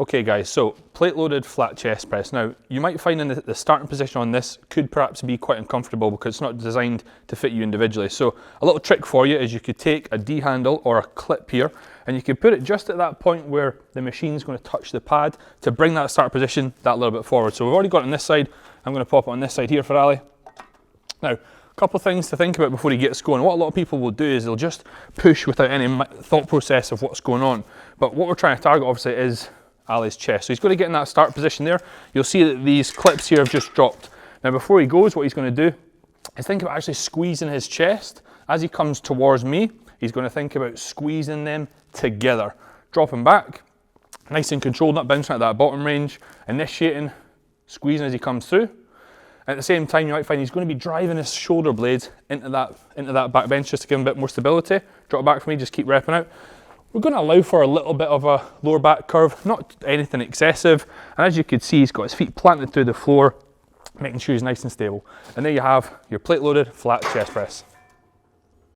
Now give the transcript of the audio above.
Okay guys, so plate loaded flat chest press. Now you might find in the starting position on this could perhaps be quite uncomfortable because it's not designed to fit you individually. So a little trick for you is you could take a D handle or a clip here and you can put it just at that point where the machine's going to touch the pad to bring that start position that little bit forward. So we've already got it on this side. I'm going to pop it on this side here for Ali. Now, a couple of things to think about before he gets going. What a lot of people will do is they'll just push without any thought process of what's going on. But what we're trying to target obviously is Ali's chest. So he's got to get in that start position there. You'll see that these clips here have just dropped. Now before he goes, what he's going to do is think about actually squeezing his chest. As he comes towards me, he's going to think about squeezing them together. Dropping back, nice and controlled, not bouncing at that bottom range. Initiating, squeezing as he comes through. At the same time, you might find he's going to be driving his shoulder blades into that back bench just to give him a bit more stability. Drop back for me, just keep repping out. We're going to allow for a little bit of a lower back curve, not anything excessive. And as you can see, he's got his feet planted through the floor, making sure he's nice and stable. And there you have your plate loaded flat chest press.